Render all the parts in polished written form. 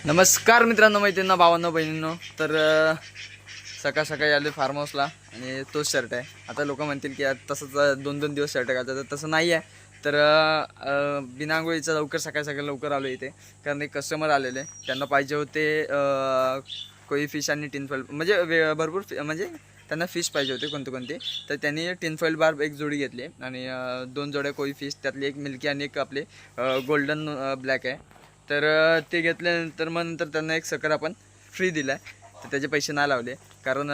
नमस्कार मित्रांनो, मैत्रिणींनो, भावांनो, बहिणींनो. तर सकाळ सकाळी आले फार्म हाऊसला आणि तोच शर्ट आहे. आता लोक म्हणतील की तसंच 2-2 दिवस शर्ट घालतात, तर तसं नाही आहे. तर बिनांगोळीचं लवकर सकाळी सकाळी लवकर आलो इथे, कारण एक कस्टमर आलेले, त्यांना पाहिजे होते कोई फिश आणि टिनफॉइल, म्हणजे भरपूर म्हणजे त्यांना फिश पाहिजे होते कोणते. तर त्यांनी टिनफॉइल बार एक जोडी घेतली आणि 2 जोड्या कोई फिश, त्यातली एक मिल्की आणि एक आपले गोल्डन ब्लॅक आहे. तर ते घेतल्यानंतर मग नंतर त्यांना एक सकर आपण फ्री दिला आहे. तर त्याचे पैसे नाही लावले, कारण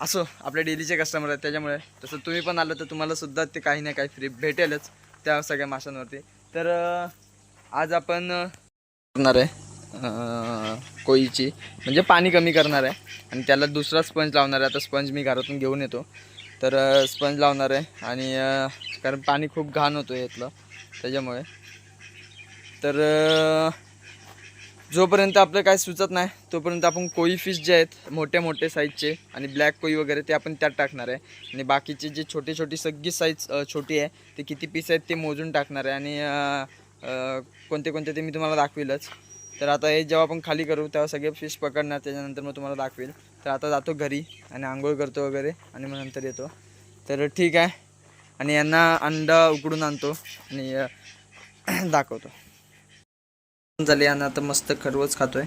असो आपले डेलीचे कस्टमर आहेत, त्याच्यामुळे. तसं तुम्ही पण आलं तर तुम्हालासुद्धा ते काही ना काही फ्री भेटेलच त्या सगळ्या माशांवरती. तर आज आपण करणार आहे कोईची, म्हणजे पाणी कमी करणार आहे आणि त्याला दुसरा स्पंज लावणार आहे. आता स्पंज मी घरातून घेऊन येतो, तर स्पंज लावणार आहे. आणि कारण पाणी खूप घाण होतं यातलं, त्याच्यामुळे. तर जोपर्यंत आपलं काय सुचत नाही तोपर्यंत आपण कोई फिश जे आहेत मोठे साईजचे आणि ब्लॅक कोई वगैरे ते आपण त्यात टाकणार आहे. आणि बाकीचे जे छोटी सगळी साईज छोटी आहे ते किती पीस आहेत ते मोजून टाकणार आहे. आणि कोणते ते मी तुम्हाला दाखवेलच. तर आता हे जेव्हा आपण खाली करू तेव्हा सगळे फिश पकडणार, त्याच्यानंतर मग तुम्हाला दाखवेल. तर आता जातो घरी आणि आंघोळ करतो वगैरे आणि मग नंतर येतो. तर ठीक आहे. आणि यांना अंडा उकडून आणतो आणि दाखवतो. झाले आणि आता मस्त खरवच खातोय.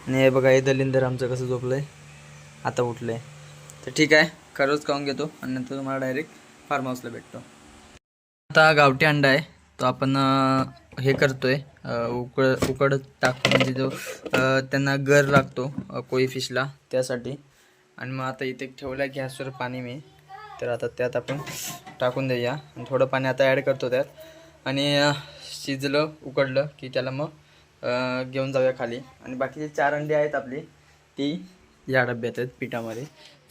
आणि हे बघा, हे दलिंदर आमचं कसं झोपलंय, आता उठलंय. तर ठीक आहे, खरवच खाऊन घेतो आणि नंतर तुम्हाला डायरेक्ट फार्म हाऊसला भेटतो. आता गावठी अंडा आहे तो आपण हे करतोय, उकड टाकतो, म्हणजे जो त्यांना गर लागतो कोई फिशला, त्यासाठी. आणि मग आता इथे ठेवलं आहे गॅसवर पाणी मी. तर आता त्यात आपण टाकून देऊया आणि थोडं पाणी आता ॲड करतो त्यात. आणि शिजलं उकडलं की त्याला मग घेऊन जाऊया खाली. आणि बाकीचे 4 अंडी आहेत आपली, ती या डब्यात आहेत पिठामध्ये.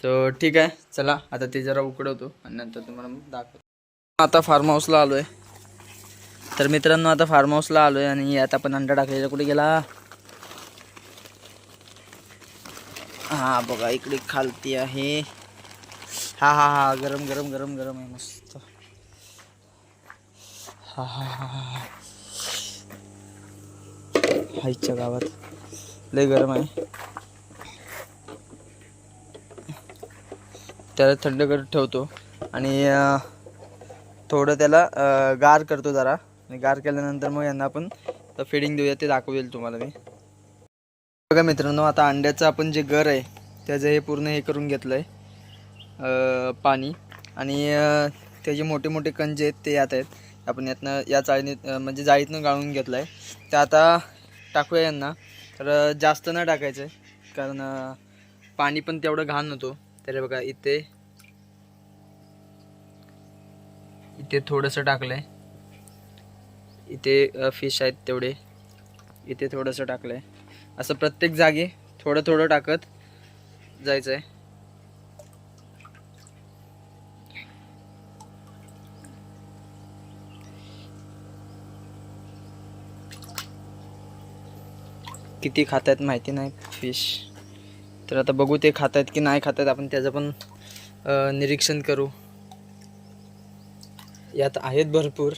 तर ठीक आहे, चला आता ते जरा उकडवतो आणि नंतर तुम्हाला मग दाखवतो. आता फार्म हाऊसला आलो आहे. तर मित्रांनो, आता फार्म हाऊसला आलो आहे आणि आता आपण अंडा टाकलेला कुठे गेला. हा बघा, इकडे खालती आहे. हा गरम आहे मस्त. हा हायच्या गावात लय गरम आहे. त्याला थंड करत ठेवतो आणि थोडं त्याला गार करतो जरा. आणि गार केल्यानंतर मग यांना आपण फिडिंग देऊया, ते दाखवेल तुम्हाला मी. बघा मित्रांनो, आता अंड्याचं आपण जे गर आहे त्याचं हे पूर्ण हे करून घेतलं आहे पाणी. आणि त्याचे मोठे कंजे आहेत ते यात आहेत. आपण यातनं या चाळीने म्हणजे जाळीतनं गाळून घेतलं आहे. ते आता टाकूया यांना. तर जास्त नाही टाकायचं आहे, कारण पाणी पण तेवढं घाण होतो. तर बघा, इथे थोडंसं टाकलं आहे. इथे फिश आहेत तेवढे, इथे थोडंसं टाकलं आहे. असं प्रत्येक जागी थोडं टाकत जायचं आहे. किती खात आहेत माहिती नाही फिश. तर आता बघू ते खात आहेत की नाही खात आहेत, आपण त्याचं पण निरीक्षण करू. यात आहेत भरपूर,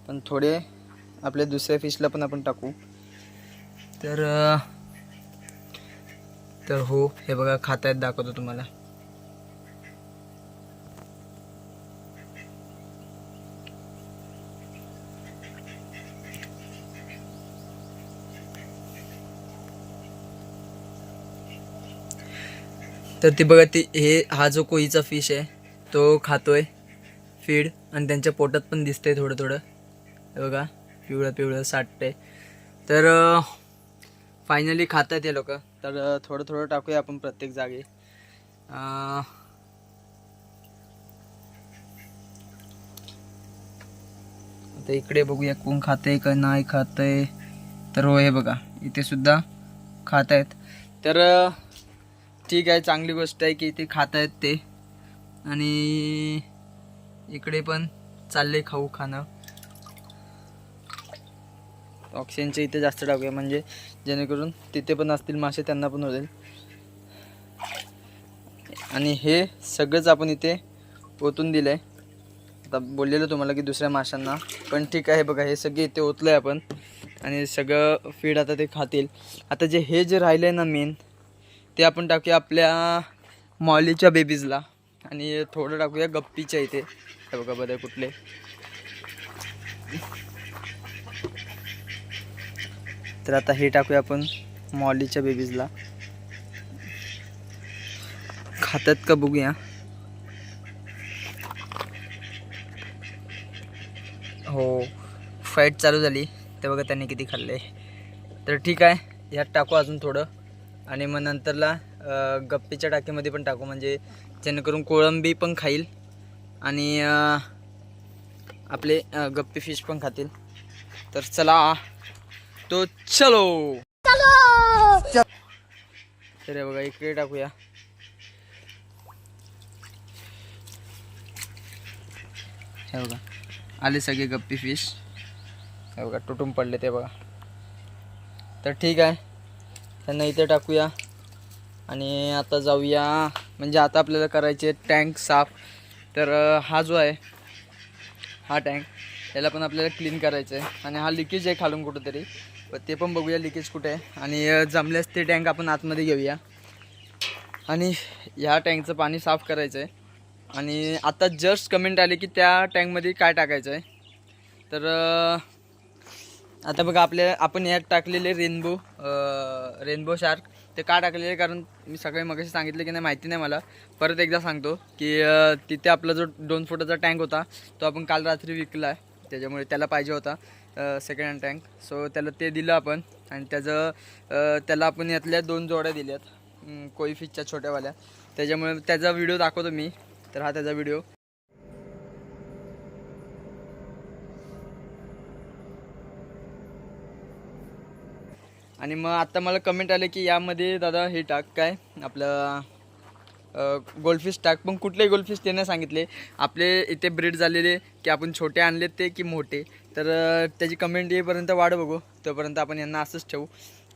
पण थोडे आपल्या दुसऱ्या फिशला पण आपण टाकू. तर हो, हे बघा खात आहेत, दाखवतो तुम्हाला. तर ती बघा, हा जो कोईचा फिश आहे तो खातोय फीड, आणि त्यांच्या पोटात पण दिसतंय थोडं. हे बघा, पिवळं साठतंय. तर फायनली खात आहेत हे लोक. तर थोडं टाकूया आपण प्रत्येक जागी. आता इकडे बघूया कोण खातंय का नाही खातंय. तर हो, हे बघा इथे सुद्धा खात आहेत. तर ठीक आहे, चांगली गोष्ट आहे की इथे खात आहेत ते. आणि इकडे पण चालले खाणं. ऑक्सिजनच्या इथे जास्त टाकूया, म्हणजे जेणेकरून तिथे पण असतील मासे, त्यांना पण होईल. आणि हे सगळंच आपण इथे ओतून दिलं आहे. आता बोललेलं तुम्हाला की दुसऱ्या माशांना, पण ठीक आहे. बघा, हे सगळे इथे ओतलं आहे आपण. आणि सगळं फीड आता ते खातील. आता हे जे राहिलं आहे ना मेन, ते आपण टाकूया आपल्या मॉलीच्या बेबीजला आणि थोडं टाकूया गप्पीच्या इथे. हे बघा बरं कुठले. तर आता हे टाकूया आपण मॉलीच्या बेबीजला. खातात का बघूया. हो, फाईट चालू झाली. ते बघा त्यांनी किती खाल्ले. तर ठीक आहे, ह्यात टाकू अजून थोडं आणि मग नंतरला गप्पीच्या टाकीमध्ये पण टाकू, म्हणजे जेणेकरून कोळंबी पण खाईल आणि आपले गप्पी फिश पण खातील. तर चला तो चलो. तर हे बघा इकडे टाकूया. हे बघा आले सगळे गप्पी फिश. हे बघा तुटून पडले ते बघा. तर ठीक आहे, त्यांना इथे टाकूया आणि आता जाऊया. म्हणजे आता आपल्याला करायचे टँक साफ. तर हा जो आहे हा टँक, त्याला पण आपल्याला क्लीन करायचं आहे आणि हा लिकेज आहे खालून कुठंतरी, ते पण बघूया लिकेज कुठे आहे. आणि जमल्यास ते टँक आपण आतमध्ये घेऊया आणि ह्या टँकचं पाणी साफ करायचं आहे. आणि आता जस्ट कमेंट आले की त्या टँकमध्ये काय टाकायचं आहे. तर आता बघा आपण यात टाकलेले रेनबो शार्क. ते का टाकलेले, कारण मी सगळे मगाशी सांगितले की नाही माहिती नाही मला, परत एकदा सांगतो की तिथे आपला जो 2 फुटाचा टँक होता तो आपण काल रात्री विकला आहे. त्याच्यामुळे त्याला पाहिजे होता सेकंड हँड टँक. सो त्याला ते दिलं आपण आणि त्याला आपण यातल्या 2 जोड्या दिल्यात कोई फिशच्या छोट्यावाल्या. त्याच्यामुळे त्याचा व्हिडिओ दाखवतो मी. तर हा त्याचा व्हिडिओ. आणि मग आता मला कमेंट आले की यामध्ये दादा हे टाक, काय आपलं गोल्डफिश टाक. पण कुठले गोल्डफिश ते नाही सांगितले. आपले इथे ब्रीड झालेले की आपण छोटे आणलेत ते की मोठे. तर त्याची कमेंट येईपर्यंत वाढ बघू, तोपर्यंत आपण यांना असंच ठेवू.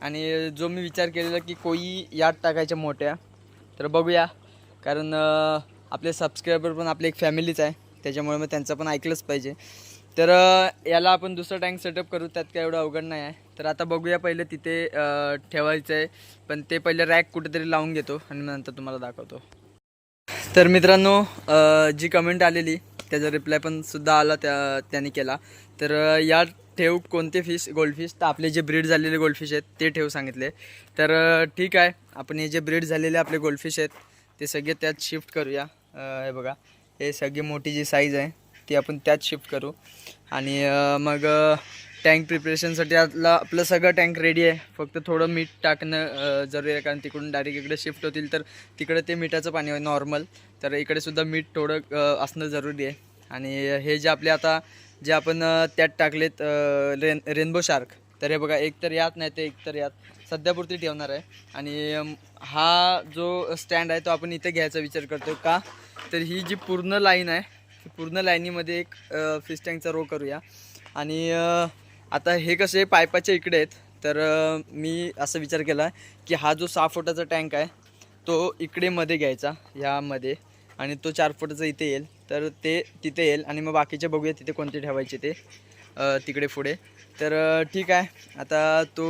आणि जो मी विचार केलेला की कोई यात टाकायच्या मोठ्या, तर बघूया. कारण आपले सबस्क्रायबर पण आपली एक फॅमिलीच आहे, त्याच्यामुळे मग त्यांचं पण ऐकलंच पाहिजे. तर याला आपण दुसरा टँक सेटअप करू, त्यात काय एवढं अवघड नाही आहे. तर आता बघूया, पहिले तिथे ठेवायचं आहे, पण ते पहिले रॅक कुठेतरी लावून घेतो आणि मग नंतर तुम्हाला दाखवतो. तर मित्रांनो, जी कमेंट आलेली त्याचा रिप्लाय पण सुद्धा आला, त्यांनी केला. तर या ठेव कोणते फिश, गोल्डफिश. तर आपले जे ब्रीड झालेले गोल्डफिश आहेत ते ठेव सांगितले. तर ठीक आहे, आपण हे जे ब्रीड झालेले आपले गोल्डफिश आहेत ते सगळे त्यात शिफ्ट करूया. हे बघा, हे सगळी मोठी जी साईज आहे ती आपण त्यात शिफ्ट करू. आणि मग टँक प्रिपरेशनसाठी आपलं सगळं टँक रेडी आहे. फक्त थोडं मीठ टाकणं जरुरी आहे, कारण तिकडून डायरेक्ट इकडे शिफ्ट होतील तर तिकडे ते मिठाचं पाणी आहे नॉर्मल. तर इकडे सुद्धा मीठ थोडं असणं जरुरी आहे. आणि हे जे आपले आता जे आपण त्यात टाकलेत रेनबो शार्क, तर हे बघा एक तर यात नाही ते एक तर यात सध्यापुरती ठेवणार आहे. आणि हा जो स्टँड आहे तो आपण इथे घ्यायचा विचार करतो का, तर ही जी पूर्ण लाईन आहे पूर्ण लाईनीमध्ये एक फिश टँकचा रो करूया. आणि आता हे कसे पायपाच्या इकडे आहेत, तर मी असं विचार केला की हा जो 6 फुटाचा टँक आहे तो इकडे मध्ये घ्यायचा ह्यामध्ये, आणि तो 4 फुटाचा इथे येईल. तर ते तिथे येईल आणि मग बाकीचे बघूया तिथे कोणते ठेवायचे ते तिकडे पुढे. तर ठीक आहे, आता तो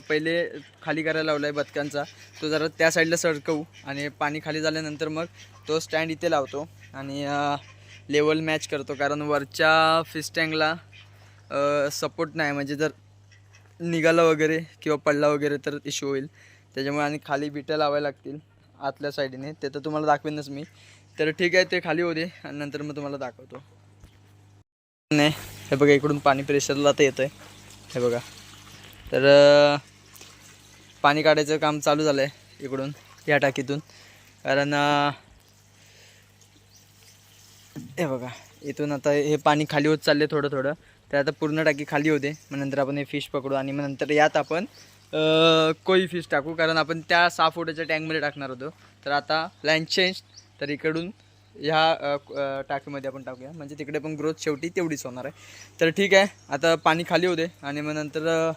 पहिले खाली करायला लावला आहे बदकांचा, तो जरा त्या साईडला सरकवू आणि पाणी खाली झाल्यानंतर मग तो स्टँड इथे लावतो आणि लेवल मॅच करतो. कारण वरच्या फिश टँकला सपोर्ट नाही, म्हणजे जर निघाला वगैरे किंवा पडला वगैरे तर इश्यू होईल. त्याच्यामुळे आणि खाली बिट्या लावायला लागतील आतल्या साईडने, ते तर तुम्हाला दाखवेनच मी. तर ठीक आहे, ते खाली होते आणि नंतर मग तुम्हाला दाखवतो. नाही, हे बघा इकडून पाणी प्रेशरला तर येतं आहे. हे बघा, तर पाणी काढायचं काम चालू झालं आहे इकडून या टाकीतून. कारण हे बघा इथून आता हे पाणी खाली होत चालले थोडं थोडं. तर आता पूर्ण टाकी खाली होते, मग नंतर आपण हे फिश पकडू आणि मग नंतर यात आपण कोई फिश टाकू, कारण आपण त्या 6 फुटाच्या टँकमध्ये टाकणार होतो. तर आता लाईन चेंज, तर इकडून ह्या टाकीमध्ये आपण टाकूया, म्हणजे तिकडे पण ग्रोथ शेवटी तेवढीच होणार आहे. तर ठीक आहे, आता पाणी खाली होते आणि मग नंतर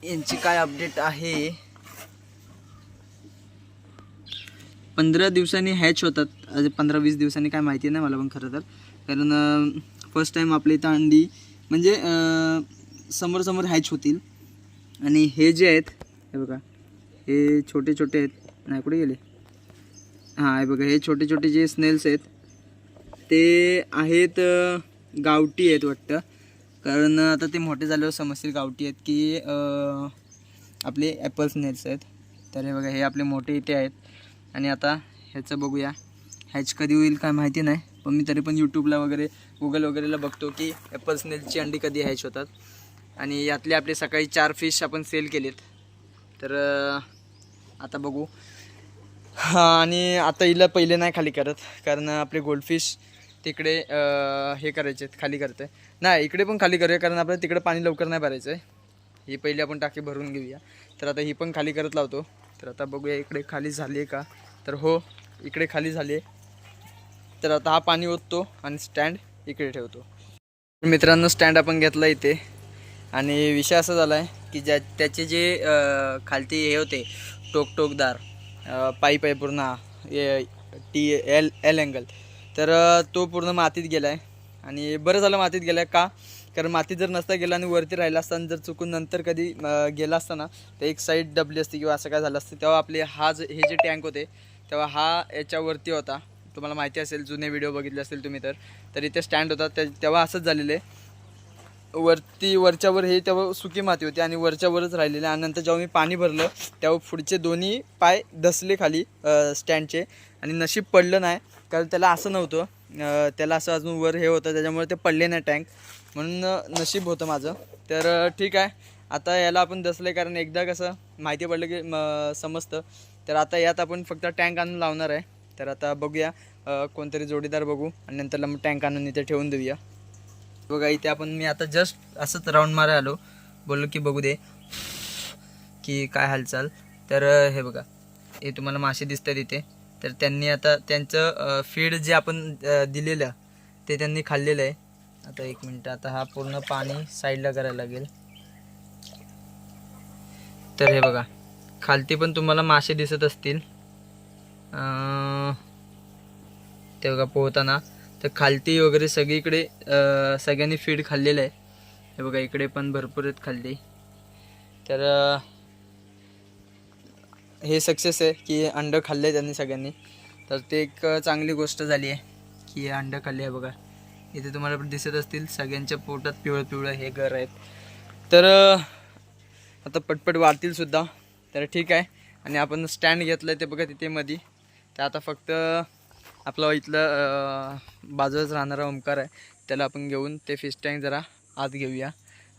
यांची काय अपडेट आहे. 15 दिवसांनी हॅच होतात, 15-20 दिवसांनी काय माहिती नाही मला पण खरं तर. कारण फर्स्ट टाईम आपल्या इथं अंडी म्हणजे समोर समोर हॅच होतील. आणि हे जे आहेत हे बघा, हे छोटे छोटे आहेत, नाही कुठे गेले, हां हे बघा, हे छोटे छोटे जे स्नेल्स आहेत ते आहेत गावठी आहेत वाटतं. कारण आता ते मोठे झाल्यावर समजतील गावठी आहेत की आपले ॲपल स्नेल्स आहेत. तर हे बघा, हे आपले मोठे इथे आहेत. आणि आता ह्याचं बघूया हॅच कधी होईल काय माहिती नाही, पण मी तरी पण यूट्यूबला वगैरे गुगल वगैरेला बघतो की ॲपल स्नेल्सची अंडी कधी हॅच होतात. आणि यातले आपले सकाळी 4 फिश आपण सेल केलेत. तर आता बघू. हां, आणि आता हिला पहिले नाही खाली करत, कारण आपले गोल्डफिश तिकडे हे करायचे आहेत, खाली करते नाही, इकडे पण खाली करूया, कारण आपल्याला तिकडे पाणी लवकर नाही भरायचं आहे. ही पहिली आपण टाकी भरून घेऊया. तर आता ही पण खाली करत लावतो. तर आता बघूया इकडे खाली झाली आहे का. तर हो, इकडे खाली झाली आहे. तर आता हा पाणी ओततो आणि स्टँड इकडे ठेवतो. मित्रांनो, स्टँड आपण घेतला इथे. आणि विषय असा झाला आहे की त्याचे जे खालती हे होते टोकदार पाईप आहे पूर्ण एल अँगल, तर तो पूर्ण मातीत गेला आहे. आणि बरं झालं मातीत गेला आहे का, कारण मातीत जर नसता गेला आणि वरती राहिला असताना जर चुकून नंतर कधी गेला असताना तर एक साईड दबली असती किंवा असं काय झालं असतं. तेव्हा आपले हे जे टँक होते तेव्हा हा याच्यावरती होता. तुम्हाला माहिती असेल, जुने व्हिडिओ बघितले असतील तुम्ही तर इथे स्टँड होता. तेव्हा असंच झालेलं आहे. वरच्यावर हे तेव्हा सुकी माती होती आणि वरच्यावरच राहिलेले. आणि नंतर जेव्हा मी पाणी भरलं तेव्हा पुढचे दोन्ही पाय धसले खाली स्टँडचे. आणि नशीब पडलं नाही, कारण त्याला असं नव्हतं, त्याला असं अजून वर हे होतं, त्याच्यामुळे ते पडले नाही टँक, म्हणून नशीब होतं माझं. तर ठीक आहे, आता याला आपण धसले, कारण एकदा कसं माहिती पडलं की समजतं. तर आता यात आपण फक्त टँक आणून लावणार आहे. तर आता बघूया, कोणतरी जोडीदार बघू आणि नंतरला मग टँक आणून इथे ठेवून देऊया. बघा, इथे मी आता जस्ट असंच राऊंड मारा आलो, बोललो की बघू दे की काय हालचाल. तर हे बघा, हे तुम्हाला मासे दिसतात इथे. तर त्यांनी आता त्यांचं फीड जे आपण दिलेलं ते त्यांनी खाल्लेलं आहे. आता 1 मिनटं, आता हा पूर्ण पाणी साईडला करायला लागेल. तर हे बघा, खालती पण तुम्हाला मासे दिसत असतील ते बघा पोहताना. तर खालती वगैरे सगळीकडे सगळ्यांनी फीड खाल्लेलं आहे. हे बघा, इकडे पण भरपूर आहेत खाल्ली. तर हे सक्सेस आहे की अंडं खाल्ले त्यांनी सगळ्यांनी. तर ते एक चांगली गोष्ट झाली आहे की अंडं खाल्ली आहे. बघा, इथे तुम्हाला पण दिसत असतील सगळ्यांच्या पोटात पिवळं पिवळं हे घर आहेत. तर आता पटपट वाढतील सुद्धा. तर ठीक आहे. आणि आपण स्टँड घेतलं आहे ते बघा तिथे मध्ये. तर आता फक्त आपलं इथलं बाजूलाच राहणारा ओमकार आहे, त्याला आपण घेऊन ते फिश टँक जरा आत घेऊया.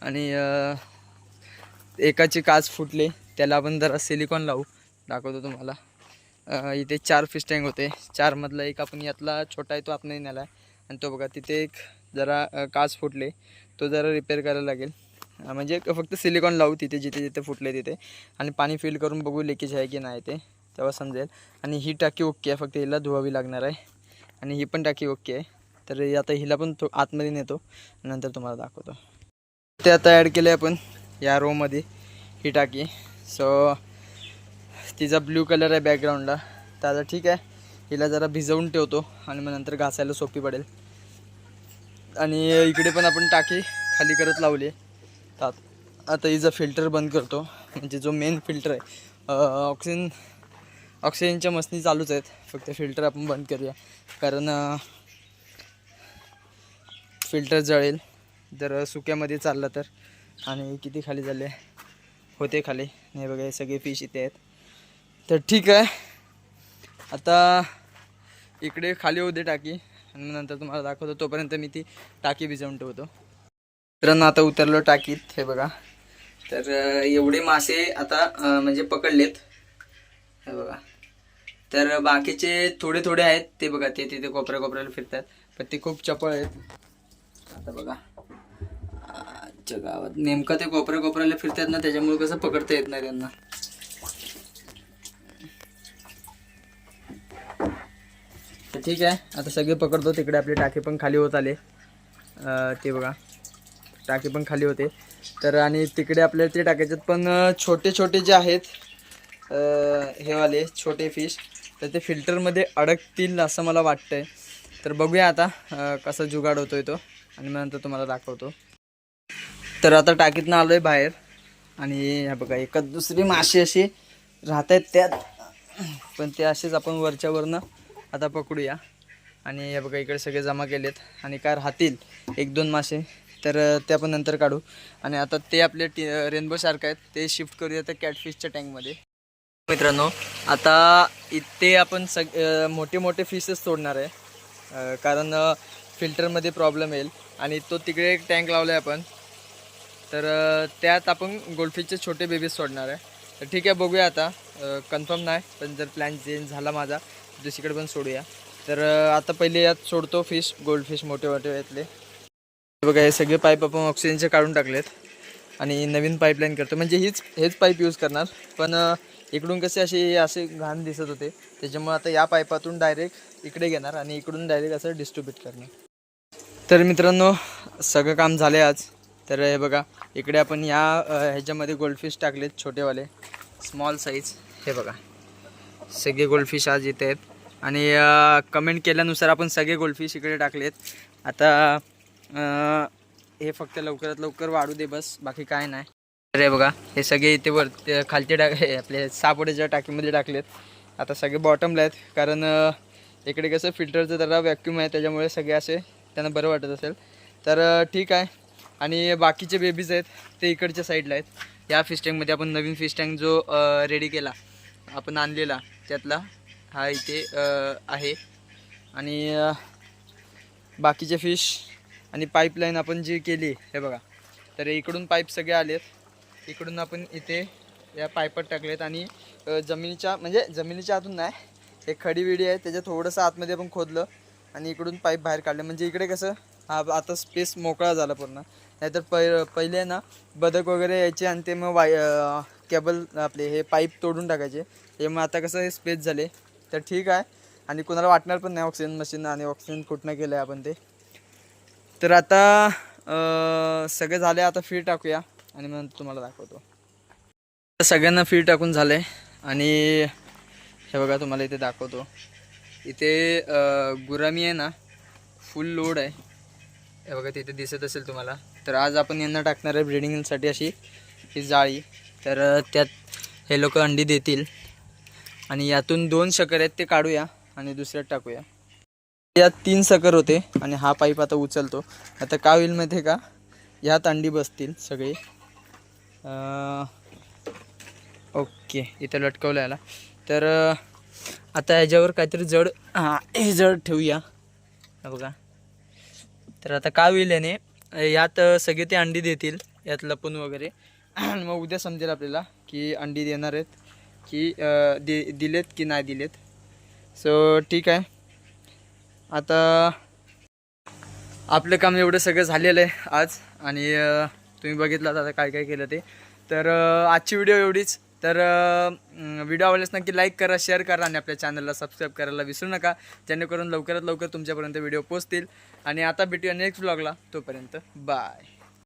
आणि एकाची काच फुटले, त्याला आपण जरा सिलिकॉन लावू, दाखवतो तुम्हाला. इथे 4 फिश टँक होते, 4 मधला एक आपण यातला छोटा आहे तो आतमध्ये नेला आहे. आणि तो बघा तिथे एक जरा काच फुटले, तो जरा रिपेअर करायला लागेल. म्हणजे फक्त सिलिकॉन लावू तिथे जिथे जिथे फुटले तिथे. आणि पाणी फिल करून बघू लिकेज आहे की नाही ते, तेव्हा समजेल. आणि ही टाकी ओके आहे, फक्त हिला धुवावी लागणार आहे. आणि ही पण टाकी ओके आहे. तर आता हिला पण आतमध्ये नेतो, नंतर तुम्हाला दाखवतो. ते आता ॲड केलं आहे आपण या रोमध्ये ही टाकी. सो तिचा ब्ल्यू कलर आहे बॅकग्राऊंडला. तर आता ठीक आहे, हिला जरा भिजवून ठेवतो आणि मग नंतर घासायला सोपी पडेल. आणि इकडे पण आपण टाकी खाली करत लावली आहे. आता हिचा फिल्टर बंद करतो, म्हणजे जो मेन फिल्टर आहे. ऑक्सिजनच्या मशनी चालूच आहेत, फक्त फिल्टर आपण बंद करूया, कारण फिल्टर जळेल जर सुक्यामध्ये चाललं तर. आणि किती खाली झाले होते खाली, नाही बघा हे सगळे फिश इथे आहेत. तर ठीक आहे, आता इकडे खाली होऊ दे टाकी आणि नंतर तुम्हाला दाखवतो. तोपर्यंत मी ती टाकी भिजवून ठेवतो. मित्रांनो, आता उतरलो टाकीत, हे बघा. तर एवढे मासे आता म्हणजे पकडलेत, हे बघा. तर बाकीचे थोडे थोडे आहेत ते बघा, ते तिथे कोपऱ्याला फिरतात, पण ते खूप चपळ आहेत. आता बघा, आजच्या गावात नेमका ते कोपऱ्याला फिरतात ना, त्याच्यामुळे कसं पकडता येत नाही त्यांना. तर ठीक आहे, आता सगळे पकडतो. तिकडे आपली टाकी पण खाली होत आले, ते बघा टाकी पण खाली होते. तर आणि तिकडे आपल्याला ते टाकायचे, पण छोटे छोटे जे आहेत हे वाले छोटे फिश, तर ते फिल्टरमध्ये अडकतील असं मला वाटतंय. तर बघूया आता कसा जुगाड होतोय तो, आणि मग नंतर तुम्हाला दाखवतो. तर आता टाकीतनं आलोय बाहेर आणि हे बघा एकच दुसरी माशी अशी राहत आहेत त्यात, पण ते असेच आपण वरच्यावरनं आता पकडूया. आणि हे बघा इकडे सगळे जमा केलेत आणि काय राहतील 1-2 मासे तर ते आपण नंतर काढू. आणि आता ते आपले रेनबो शार्क आहेत ते शिफ्ट करूया त्या कॅटफिशच्या टँकमध्ये. मित्रांनो आता इथे आपण मोठे मोठे फिशेस सोडणार आहे, कारण फिल्टरमध्ये प्रॉब्लेम येईल. आणि तो तिकडे एक टँक लावला आहे आपण, तर त्यात आपण गोल्डफिशचे छोटे बेबीज सोडणार आहे. तर ठीक आहे, बघूया आता. कन्फर्म नाही, पण जर प्लॅन चेंज झाला माझा दुसरीकडे पण सोडूया. तर आता पहिले यात सोडतो फिश, गोल्डफिश मोठे मोठे यातले. बघा हे सगळे पाईप आपण ऑक्सिजनचे काढून टाकलेत आणि नवीन पाईपलाईन करतो. म्हणजे हेच पाईप यूज करणार, पण इकडून कसे असे घाण दिसत होते, त्याच्यामुळे आता या पाईपातून डायरेक्ट इकडे घेणार आणि इकडून डायरेक्ट असं डिस्ट्रीब्यूट करणार. तर मित्रांनो सगळं काम झालं आहे आज. तर हे बघा इकडे आपण ह्याच्यामध्ये गोल्डफिश टाकलेत छोटेवाले, स्मॉल साईज. हे बघा सगळे गोल्डफिश आज येत आहेत आणि कमेंट केल्यानुसार आपण सगळे गोल्डफिश इकडे टाकलेत. आता हे फक्त लवकरात लवकर वाढू दे बस, बाकी काय नाही. तर हे बघा हे सगळे इथे खालचे आपले सापड्याच्या टाकीमध्ये टाकलेत. आता सगळे बॉटमला आहेत, कारण इकडे कसं फिल्टरचं जरा व्हॅक्यूम आहे, त्याच्यामुळे सगळे असे त्यांना बरं वाटत असेल. तर ठीक आहे. आणि बाकीचे बेबीज आहेत ते इकडच्या साईडला आहेत. या फिश टँकमध्ये आपण नवीन फिश टँक जो रेडी केला आपण आणलेला त्यातला हा इथे आहे. आणि बाकीचे फिश आणि पाईपलाईन आपण जी केली हे बघा, तर इकडून पाईप सगळे आलेत, इकडून आपण इथे या पाईपात टाकलेत. आणि जमिनीच्या आतून नाही, एक खडी विडी आहे त्याच्या थोडंसं आतमध्ये आपण खोदलं आणि इकडून पाईप बाहेर काढले. म्हणजे इकडे कसं आता स्पेस मोकळा झाला पूर्ण. नाहीतर पहिले ना बदक वगैरे यायचे आणि ते मग केबल आपले हे पाईप तोडून टाकायचे. हे मग आता कसं हे स्पेस झाले, तर ठीक आहे. आणि कोणाला वाटणार पण नाही ऑक्सिजन मशीन आणि ऑक्सिजन कुठनं केलं आहे आपण ते. तर आता सगळे झाले, आता फीड टाकूया आणि मग तुम्हाला दाखवतो. सगळ्यांना फीड टाकून झालं आहे आणि हे बघा तुम्हाला इथे दाखवतो. इथे गुरामी आहे ना, फुल लोड आहे. हे बघा तिथे दिसत असेल तुम्हाला. तर आज आपण यांना टाकणार आहे ब्रीडिंगसाठी अशी ही जाळी. तर त्यात हे लोक अंडी देतील आणि यातून 2 शकर आहेत ते काढूया आणि दुसऱ्यात टाकूया. यात 3 शकर होते आणि हा पाईप आता उचलतो. आता काय होईल माहिती आहे का, यात अंडी बसतील सगळे. ओके इथं लटकवलं याला. तर आता ह्याच्यावर काहीतरी हे जड ठेवूया. बघा तर आता काय होईल याने, यात सगळे ते अंडी देतील यात लपून वगैरे. मग उद्या समजेल आपल्याला की अंडी देणार आहेत की दिलेत की नाही दिलेत. सो ठीक आहे. आता आपलं काम एवढं सगळं झालेलं आहे आज आणि तुम्ही बघितलं आता काय काय केलं ते. तर आजची व्हिडिओ एवढीच. तर व्हिडिओ आवडल्यास नक्की लाईक करा, शेअर करा आणि आपल्या चॅनलला सबस्क्राईब करायला विसरू नका, जेणेकरून लवकरात लवकर तुमच्यापर्यंत व्हिडिओ पोहोचतील. आणि आता भेटूया नेक्स्ट व्लॉगला, तोपर्यंत बाय.